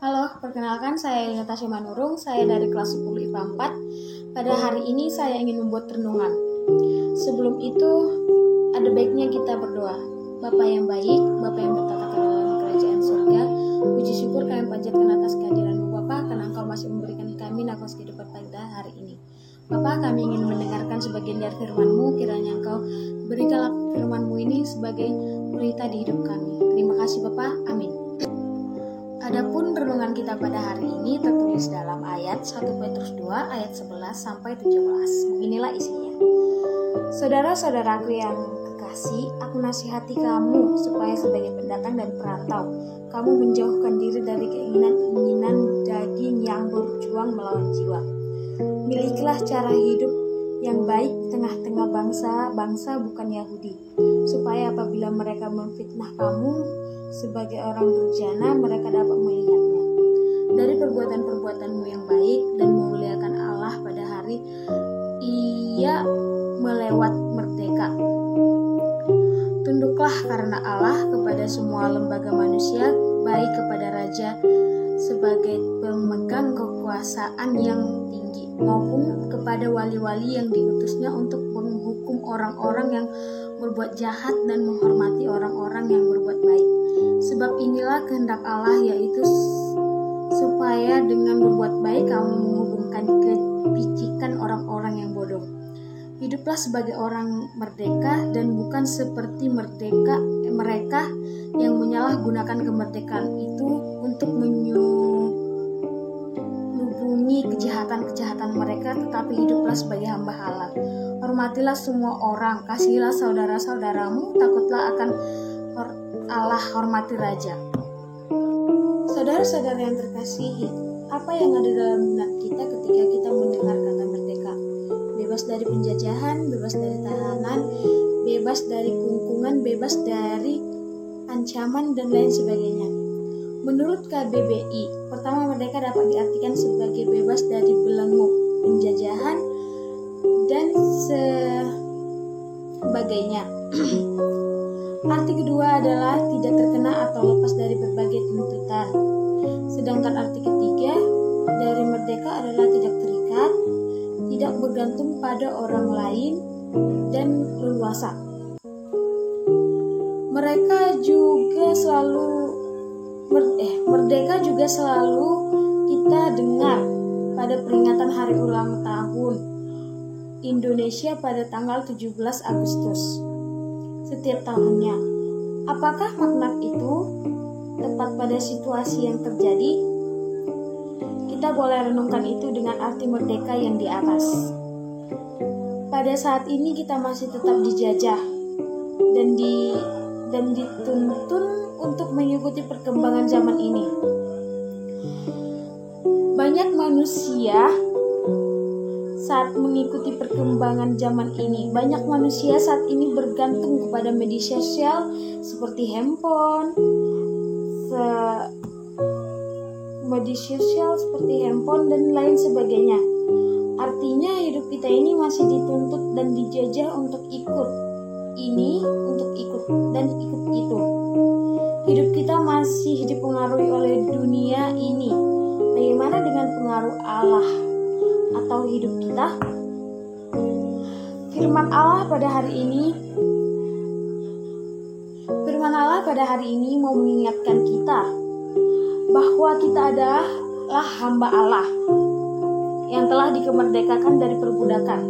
Halo, perkenalkan saya Natasha Manurung, saya dari kelas 10 IPA 4. Pada hari ini saya ingin membuat renungan. Sebelum itu, ada baiknya kita berdoa. Bapa yang baik, Bapa yang bertata dalam kerajaan surga, puji syukur kami panjatkan atas kehadiran-Mu Bapa, karena Engkau masih memberikan kami nafas kehidupan pada hari ini. Bapa, kami ingin mendengarkan sebagian dari firman-Mu, kiranya Engkau berikanlah firman-Mu ini sebagai berita di hidup kami. Terima kasih Bapa, amin. Adapun renungan kita pada hari ini tertulis dalam ayat 1 Petrus 2 ayat 11 sampai 17. Beginilah isinya. Saudara-saudaraku yang kekasih, aku nasihati kamu supaya sebagai pendatang dan perantau, kamu menjauhkan diri dari keinginan-keinginan daging yang berjuang melawan jiwa. Milikilah cara hidup yang baik di tengah-tengah bangsa bukan Yahudi, supaya apabila mereka memfitnah kamu sebagai orang durjana, mereka dapat melihatnya dari perbuatan-perbuatanmu yang baik dan memuliakan Allah pada hari Ia melewat merdeka. Tunduklah karena Allah kepada semua lembaga manusia, baik kepada raja sebagai pemegang kekuasaan yang tinggi, maupun kepada wali-wali yang diutusnya untuk menghukum orang-orang yang berbuat jahat dan menghormati orang-orang yang berbuat baik. Sebab inilah kehendak Allah, yaitu supaya dengan berbuat baik kamu menghubungkan kepicikan orang-orang yang bodoh. Hiduplah sebagai orang merdeka dan bukan seperti mereka yang menyalahgunakan kemerdekaan itu untuk menyelubungi kejahatan-kejahatan mereka, tetapi hiduplah sebagai hamba Allah. Hormatilah semua orang, kasihilah saudara-saudaramu, takutlah akan Allah, hormati raja. Saudara-saudara yang terkasihi, apa yang ada dalam benak kita ketika kita mendengar kata merdeka? Bebas dari penjajahan, bebas dari tahanan, bebas dari kungkungan, bebas dari ancaman dan lain sebagainya. Menurut KBBI, pertama merdeka dapat diartikan sebagai bebas dari belenggu penjajahan dan sebagainya. Arti kedua adalah tidak terkena atau lepas dari berbagai tuntutan. Sedangkan arti ketiga dari merdeka adalah tidak terikat, tidak bergantung pada orang lain, dan leluasa. Merdeka juga selalu kita dengar pada peringatan hari ulang tahun Indonesia pada tanggal 17 Agustus setiap tahunnya. Apakah makna itu tepat pada situasi yang terjadi? Kita boleh renungkan itu dengan arti merdeka yang di atas. Pada saat ini kita masih tetap dijajah dan dituntun untuk mengikuti perkembangan zaman ini. Banyak manusia saat mengikuti perkembangan zaman ini. Banyak manusia saat ini bergantung kepada media sosial seperti handphone, dan lain sebagainya. Artinya hidup kita ini masih dituntut dan dijajah untuk ikut ini, untuk ikut dan ikut itu. Hidup kita masih dipengaruhi oleh dunia ini. Bagaimana dengan pengaruh Allah atau hidup kita? Firman Allah pada hari ini mau mengingatkan kita bahwa kita adalah hamba Allah yang telah dikemerdekakan dari perbudakan.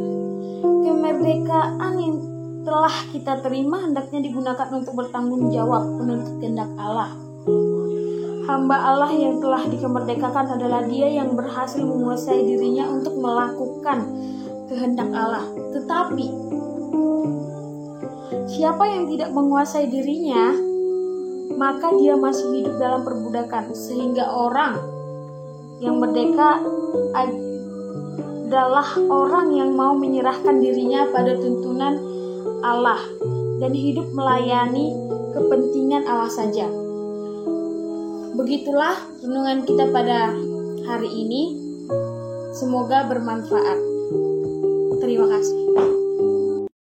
Kemerdekaan yang telah kita terima hendaknya digunakan untuk bertanggung jawab menuntut kehendak Allah. Hamba Allah yang telah dikemerdekakan adalah dia yang berhasil menguasai dirinya untuk melakukan kehendak Allah. Tetapi siapa yang tidak menguasai dirinya, maka dia masih hidup dalam perbudakan. Sehingga orang yang merdeka adalah orang yang mau menyerahkan dirinya pada tuntunan Allah dan hidup melayani kepentingan Allah saja. Begitulah renungan kita pada hari ini. Semoga bermanfaat. Terima kasih.